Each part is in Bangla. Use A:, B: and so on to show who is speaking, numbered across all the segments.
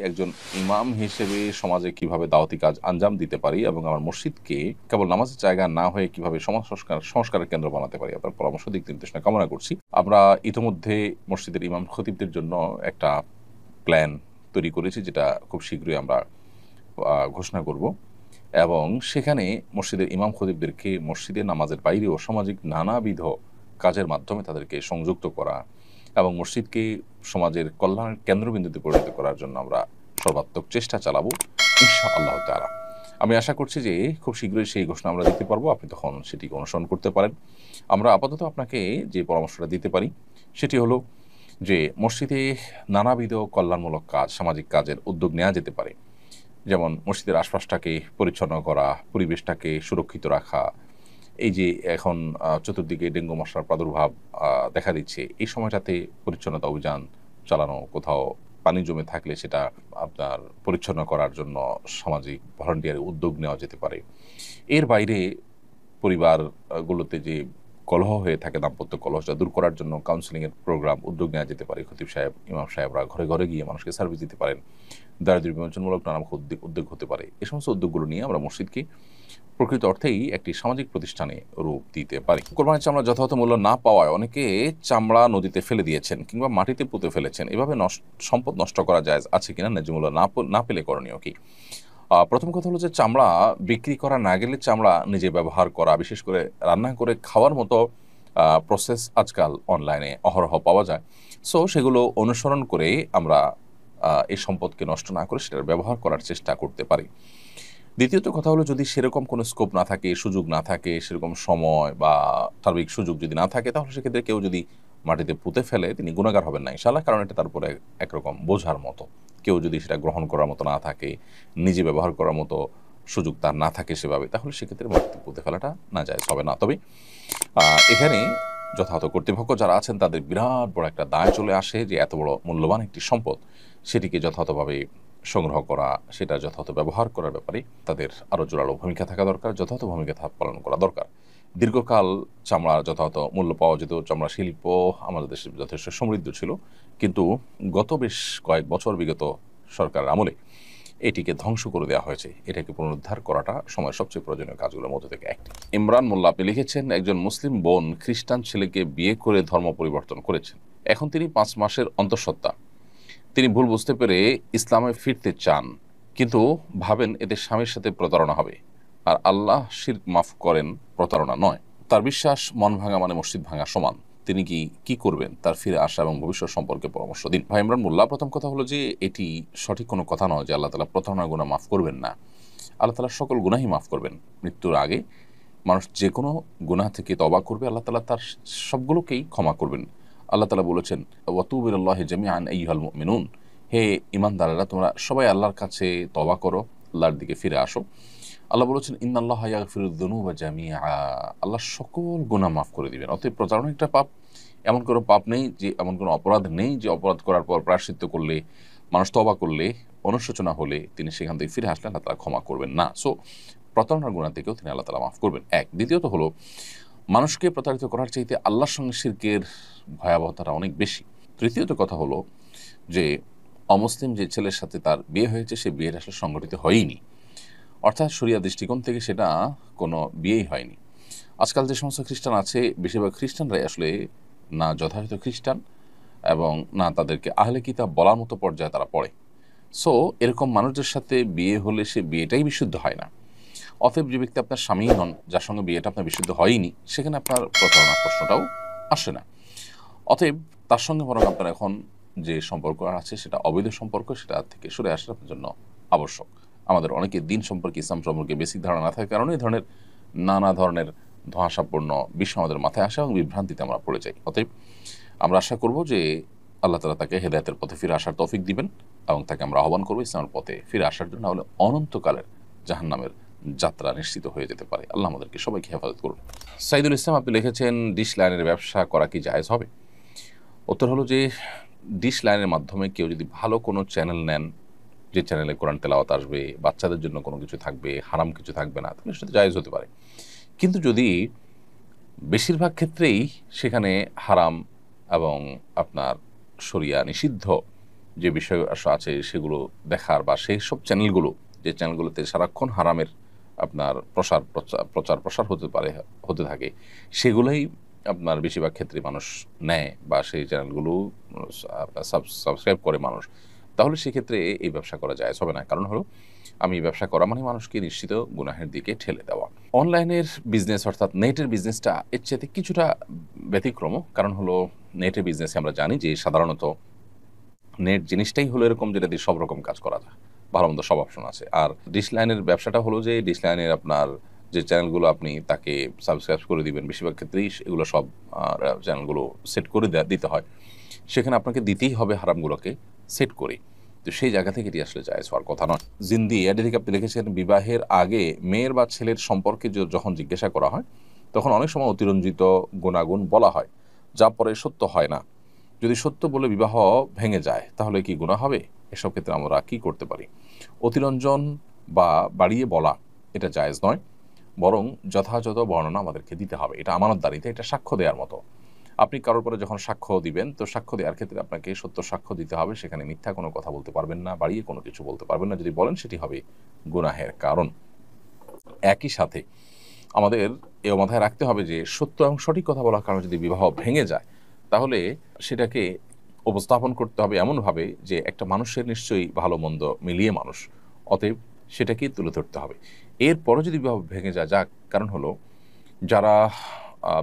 A: একজন ইমাম হিসেবে সমাজে কিভাবে দাওয়াতি কাজ আঞ্জাম দিতে পারি এবং আমার মসজিদকে কেবল নামাজের জায়গা না হয়ে কিভাবে সমাজ সংস্কারের কেন্দ্র বানাতে পারি, আপনার পরামর্শ দিক নির্দেশনা কামনা করছি। আমরা ইতিমধ্যে মসজিদের ইমাম খতিবদের জন্য একটা প্ল্যান তৈরি করেছি, যেটা খুব শীঘ্রই আমরা ঘোষণা করব এবং সেখানে মসজিদের ইমাম খতিবদেরকে মসজিদের নামাজের বাইরেও সামাজিক নানাবিধ কাজের মাধ্যমে তাদেরকে সংযুক্ত করা এবং মসজিদকে সমাজের কল্যাণের কেন্দ্রবিন্দুতে পরিণত করার জন্য আমরা সর্বাত্মক চেষ্টা চালাবো ইনশাআল্লাহ তাআলা। আমি আশা করছি যে খুব শীঘ্রই সেই ঘোষণা আমরা দিতে পারবো, আপনি তখন সেটিকে অনুসরণ করতে পারেন। আমরা আপাতত আপনাকে যে পরামর্শটা দিতে পারি সেটি হলো যে মসজিদে নানাবিধ কল্যাণমূলক কাজ, সামাজিক কাজের উদ্যোগ নেওয়া যেতে পারে। যেমন মসজিদের আশপাশটাকে পরিচ্ছন্ন করা, পরিবেশটাকে সুরক্ষিত রাখা। এই যে এখন চতুর্দিকে ডেঙ্গু মশার প্রাদুর্ভাব দেখা দিচ্ছে, এই সময়টাতে পরিচ্ছন্নতা অভিযান চালানো, কোথাও পানি জমে থাকলে সেটা আপনার পরিচ্ছন্ন করার জন্য সামাজিক ভলান্টিয়ারের উদ্যোগ নেওয়া যেতে পারে। এর বাইরে পরিবারগুলোতে যে কলহ হয়ে থাকে, দাম্পত্য কলহটা দূর করার জন্য কাউন্সিলিংয়ের প্রোগ্রাম উদ্যোগ নেওয়া যেতে পারে। খতিব সাহেব, ইমাম সাহেবরা ঘরে ঘরে গিয়ে মানুষকে সার্ভিস দিতে পারেন। দারিদ্র্য বিমোচনমূলক নানা উদ্যোগ হতে পারে। এই সমস্ত উদ্যোগগুলো নিয়ে আমরা মসজিদকে প্রকৃত অর্থেই একটি সামাজিক প্রতিষ্ঠানে রূপ দিতে পারি। কোরবানির চামড়া যথাযথ মূল্য না পাওয়ায় অনেকে চামড়া নদীতে ফেলে দিয়েছেন কিংবা মাটিতে পুঁতে ফেলেছেন। এভাবে সম্পদ নষ্ট করা জায়েজ আছে কিনা, ন্যায্য মূল্য না পেলে করণীয় কি? প্রথম কথা হলো যে চামড়া বিক্রি করা না গেলে চামড়া নিজে ব্যবহার করা, বিশেষ করে রান্না করে খাওয়ার মতো প্রসেস আজকাল অনলাইনে অহরহ পাওয়া যায়। সো সেগুলো অনুসরণ করে আমরা এই সম্পদকে নষ্ট না করে সেটার ব্যবহার করার চেষ্টা করতে পারি। দ্বিতীয়ত কথা হলো, যদি সেরকম কোনো স্কোপ না থাকে, সুযোগ না থাকে, সেরকম সময় বা সার্বিক সুযোগ যদি না থাকে, তাহলে সেক্ষেত্রে কেউ যদি মাটিতে পুঁতে ফেলে তিনি গুনাহগার হবেন না ইনশাআল্লাহ, কারণ এটা তার উপরে একরকম বোঝার মতো। কেউ যদি সেটা গ্রহণ করার মতো না থাকে, নিজে ব্যবহার করার মতো সুযোগ তার না থাকে সেভাবে, তাহলে সেক্ষেত্রে মাটিতে পুঁতে ফেলাটা নাজায়েজ হবে না। তবে এখানে যথাযথ কর্তৃপক্ষ যারা আছেন তাদের বিরাট বড় একটা দায় চলে আসে যে এত বড় মূল্যবান একটি সম্পদ সেটিকে যথাযথভাবে সংগ্রহ করা, সেটা যথাযথ ব্যবহার করার ব্যাপারে তাদের আরও জোরালো ভূমিকা থাকা দরকার, যথাযথ ভূমিকা পালন করা দরকার। দীর্ঘকাল চামড়ার যথাযথ মূল্য পাওয়া যেত, চামড়া শিল্প আমাদের দেশে যথেষ্ট সমৃদ্ধ ছিল, কিন্তু গত বেশ কয়েক বছর বিগত সরকারের আমলে এটিকে ধ্বংস করে দেওয়া হয়েছে। এটাকে পুনরুদ্ধার করাটা সময়ের সবচেয়ে প্রয়োজনীয় কাজগুলোর মধ্যে থেকে একটি। ইমরান মোল্লা আপনি লিখেছেন, একজন মুসলিম বোন খ্রিস্টান ছেলেকে বিয়ে করে ধর্ম পরিবর্তন করেছেন। এখন তিনি 5 মাসের অন্তঃসত্ত্বা। তিনি ভুল বুঝতে পেরে ইসলামে ফিরতে চান, কিন্তু ভাবেন এতে স্বামীর সাথে প্রতারণা হবে, আর আল্লাহ শিরক মাফ করেন, প্রতারণা নয়। তার বিশ্বাস মন ভাঙা মানে মসজিদ ভাঙা সমান। তিনি কি করবেন? তার ফিরে আসা এবং ভবিষ্যৎ সম্পর্কে পরামর্শ দিন। ভাই ইমরান মোল্লা, প্রথম কথা হলো যে এটি সঠিক কোনো কথা নয় যে আল্লাহ তাআলা প্রতারণার গুনাহ মাফ করবেন না। আল্লাহ তাআলা সকল গুনাহই মাফ করবেন। মৃত্যুর আগে মানুষ যে কোনো গুনাহ থেকে তওবা করবে, আল্লাহ তাআলা তার সবগুলোকেই ক্ষমা করবেন। আল্লাহ তাআলা বলেছেন, ওয়াতুবু ইলাল্লাহি জামিআন আইয়ুহাল মুমিনুন, হে ঈমানদারেরা তোমরা সবাই আল্লাহর কাছে তওবা করো, আল্লাহর দিকে ফিরে আসো। আল্লাহ বলেছেন, ইন্নাল্লাহা ইয়াগফিরুয যুনুবা জামিআ, আল্লাহ সকল গুনাহ মাফ করে দিবেন। অতএব প্রতারণা একটা পাপ, এমন কোনো পাপ নেই যে, এমন কোনো অপরাধ নেই যে অপরাধ করার পর প্রায়শ্চিত্ত করলে, মানুষ তওবা করলে, অনুশোচনা হলে তিনি সেখান থেকে ফিরে আসলে আল্লাহ তাআলা ক্ষমা করবেন না। সো প্রতারণার গুনাহ থেকেও তিনি আল্লাহ তাআলা মাফ করবেন, এক। দ্বিতীয়ত হলো, মানুষকে প্রতারিত করার চাইতে আল্লাহর সঙ্গে শিরকের ভয়াবহতাটা অনেক বেশি। তৃতীয়ত কথা হলো যে অমুসলিম যে ছেলের সাথে তার বিয়ে হয়েছে, সে বিয়েটা আসলে সংগঠিত হয়ইনি, অর্থাৎ শরিয়া দৃষ্টিকোণ থেকে সেটা কোনো বিয়েই হয়নি। আজকাল যে সমস্ত খ্রিস্টান আছে, বেশিরভাগ খ্রিস্টানরাই আসলে না যথাযথ খ্রিস্টান এবং না তাদেরকে আহলে কিতাব বলার মতো পর্যায়ে তারা পড়ে। সো এরকম মানুষদের সাথে বিয়ে হলে সে বিয়েটাই বিশুদ্ধ হয় না। অতএব যে ব্যক্তি আপনার স্বামী হন, যার সঙ্গে বিয়েটা আপনার বিশুদ্ধ হয়নি, সেখানে আপনার প্রতারণার প্রশ্নটাও আসে না। অতএব তার সঙ্গে বরং আপনার এখন যে সম্পর্ক আছে সেটা অবৈধ সম্পর্ক, সেটা থেকে সরে আসা আপনার জন্য আবশ্যক। আমাদের অনেকে দিন সম্পর্কে, ইসলাম সম্পর্কে বেসিক ধারণা না থাকার কারণে এই ধরনের নানা ধরনের ধোঁয়াশাপূর্ণ বিষয় আমাদের মাথায় আসে এবং বিভ্রান্তিতে আমরা পড়ে যাই। অতএব আমরা আশা করব যে আল্লাহ তাআলা তাকে হেদায়েতের পথে ফিরে আসার তৌফিক দিবেন এবং তাকে আমরা আহ্বান করবো ইসলামের পথে ফিরে আসার জন্য, নাহলে অনন্তকালের জাহান্নামের যাত্রা নিশ্চিত হয়ে যেতে পারে। আল্লাহ আমাদেরকে সবাইকে হেফাজত করুন। সাইদুল ইসলাম আপনি লিখেছেন, ডিশ লাইনের ব্যবসা করা কি জায়েজ হবে? উত্তর হলো যে ডিশ লাইনের মাধ্যমে কেউ যদি ভালো কোনো চ্যানেল নেন, যে চ্যানেলে কোরআন তেলাওয়াত আসবে, বাচ্চাদের জন্য কোনো কিছু থাকবে, হারাম কিছু থাকবে না, তাহলে সেটা জায়েজ হতে পারে। কিন্তু যদি বেশিরভাগ ক্ষেত্রেই সেখানে হারাম এবং আপনার শরিয়া নিষিদ্ধ যে বিষয় আছে সেগুলো দেখার, বা সেই সব চ্যানেলগুলো যে চ্যানেলগুলোতে সারাক্ষণ হারামের আপনার প্রচার প্রসার হতে থাকে, সেগুলোই আপনার বেশিরভাগ ক্ষেত্রে মানুষ নেয় বা সেই চ্যানেলগুলো আপনার সাবস্ক্রাইব করে মানুষ, তাহলে সেক্ষেত্রে এই ব্যবসা করা যায় হবে না। কারণ হলো, আমি ব্যবসা করা মানে মানুষকে নিশ্চিত গুনাহের দিকে ঠেলে দেওয়া। অনলাইনের বিজনেস অর্থাৎ নেটের বিজনেসটা এর চাইতে কিছুটা ব্যতিক্রম। কারণ হলো, নেটের বিজনেসে আমরা জানি যে সাধারণত নেট জিনিসটাই হলো এরকম যেটা দিয়ে সব রকম কাজ করা যায়, ভালো মন্দ সব অপশন আছে। আর ডিশ লাইনের ব্যবসাটা হলো যে ডিশ লাইনের আপনার যে চ্যানেলগুলো আপনি তাকে সাবস্ক্রাইব করে দিবেন, বেশিরভাগ ক্ষেত্রেই এগুলো সব চ্যানেলগুলো সেট করে দিতে হয়। সেখানে আপনাকে দিতেই হবে হারামগুলোকে সেট করে। তো সেই জায়গা থেকে এটি আসলে জায়েজ হওয়ার কথা নয়। জিন্দি এটি থেকে আপনি লিখেছেন, বিবাহের আগে মেয়ের বা ছেলের সম্পর্কে যখন জিজ্ঞাসা করা হয় তখন অনেক সময় অতিরঞ্জিত গুণাগুণ বলা হয়, যা পরে সত্য হয় না। যদি সত্য বলে বিবাহ ভেঙে যায় তাহলে কি গুনাহ হবে? এসব ক্ষেত্রে আমরা কি করতে পারি? অতিরঞ্জন বা বাড়িয়ে বলা এটা জায়েজ নয়, বরং যথাযথ বর্ণনা আমাদেরকে দিতে হবে। এটা আমানতদারিতে, এটা সাক্ষ্য দেওয়ার মতো। আপনি কারোর পরে যখন সাক্ষ্য দিবেন, তো সাক্ষ্য দেওয়ার ক্ষেত্রে আপনাকে সত্য সাক্ষ্য দিতে হবে, সেখানে মিথ্যা কোনো কথা বলতে পারবেন না, বাড়িয়ে কোনো কিছু বলতে পারবেন না। যদি বলেন সেটি হবে গুনাহের কারণ। একই সাথে আমাদের এও মাথায় রাখতে হবে যে সত্য এবং সঠিক কথা বলার কারণে যদি বিবাহ ভেঙে যায়, তাহলে সেটাকে উপস্থাপন করতে হবে এমনভাবে যে একটা মানুষের নিশ্চয়ই ভালো মন্দ মিলিয়ে মানুষ, অতএব সেটাকেই তুলে ধরতে হবে। এরপরে যদি বিবাহ ভেঙে যায়, যাক, কারণ হলো যারা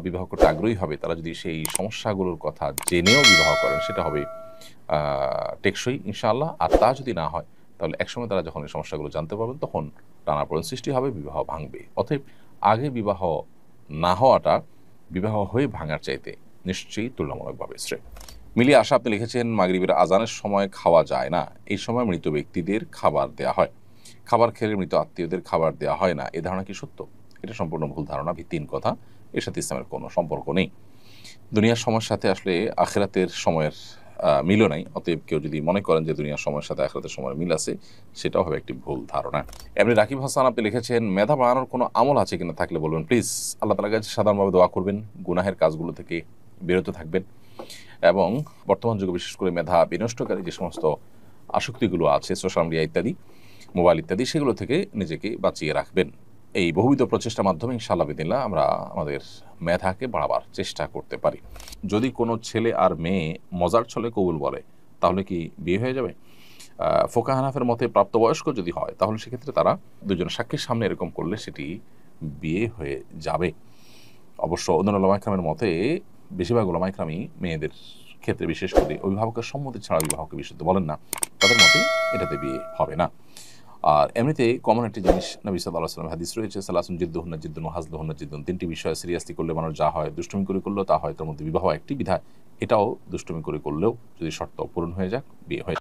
A: বিবাহ করতে আগ্রহী হবে তারা যদি সেই সমস্যাগুলোর কথা জেনেও বিবাহ করেন, সেটা হবে টেকসই ইনশাআল্লাহ। আর তা যদি না হয়, তাহলে একসময় তারা যখন এই সমস্যাগুলো জানতে পারবেন তখন টানাপোড়েন সৃষ্টি হবে, বিবাহ ভাঙবে। অতএব আগে বিবাহ না হওয়াটা বিবাহ হয়ে ভাঙার চাইতে নিশ্চয়ই তুলনামূলকভাবে শ্রেয়। মিলিয়ে আশা আপনি লিখেছেন, মাগরিবের আজানের সময় খাওয়া যায় না, এই সময় মৃত ব্যক্তিদের খাবার দেয়া হয়, খাবার খেলে মৃত আত্মীয়দের খাবার দেওয়া হয় না, এ ধারণা কি সত্য? এটা সম্পূর্ণ ভুল ধারণা, ভিত্তিহীন কথা। এর সাথে ইসলামের কোনো সম্পর্ক নেই। দুনিয়ার সময়ের সাথে আসলে আখিরাতের সময়ের মিলও নাই। অতএব কেউ যদি মনে করেন যে দুনিয়ার সময়ের সাথে আখিরাতের সময়ের মিল আছে, সেটাও হবে একটি ভুল ধারণা। এমনি রাকিব হাসান আপনি লিখেছেন, মেধা বাড়ানোর কোনো আমল আছে কিনা, থাকলে বলবেন প্লিজ। আল্লাহ তাআলার কাছে সাধারণভাবে দোয়া করবেন, গুনাহের কাজগুলো থেকে বিরত থাকবেন, এবং বর্তমান যুগে বিশেষ করে মেধা বিনষ্টকারী যে সমস্ত আসক্তিগুলো আছে, সোশ্যাল মিডিয়া ইত্যাদি, মোবাইল ইত্যাদি, সেগুলো থেকে নিজেকে বাঁচিয়ে রাখবেন। এই বহুবিধ প্রচেষ্টার মাধ্যমে ইনশাআল্লাহ বিদিনিল্লাহ আমরা আমাদের মেধাকে বাড়াবার চেষ্টা করতে পারি। যদি কোনো ছেলে আর মেয়ে মজার ছলে কবুল বলে, তাহলে কি বিয়ে হয়ে যাবে? ফোকা হানাফের মতে প্রাপ্তবয়স্ক যদি হয়, তাহলে সেক্ষেত্রে তারা দুজন সাক্ষীর সামনে এরকম করলে সেটি বিয়ে হয়ে যাবে। অবশ্য অন্যান্য ওলামা ইকরামের মতে বেশিরভাগ ওলামা ইকরামই মেয়েদের ক্ষেত্রে, বিশেষ করে অভিভাবকের সম্মতি ছাড়া বিবাহকে বিশুদ্ধ বলেন না। তাদের মতে এটাতে বিয়ে হবে না। আর এমনিতে কমন একটি জিনিস নবী সাল্লাল্লাহু আলাইহি ওয়াসাল্লাম হাদিস রয়েছে, সালাসুন জিদ্দুহুন্না জিদ্দুন ওয়া হাজলুহুন্না জিদ্দুন। তিনটি বিষয় সিরিয়াসলি করলে মানুষ যা হয়, দুষ্টুমি করে করলেও তা হয়, তার মধ্যে বিবাহ একটি বিধায়। এটাও দুষ্টুমি করে করলেও যদি শর্ত পূরণ হয়ে যাক, বিয়ে হয়ে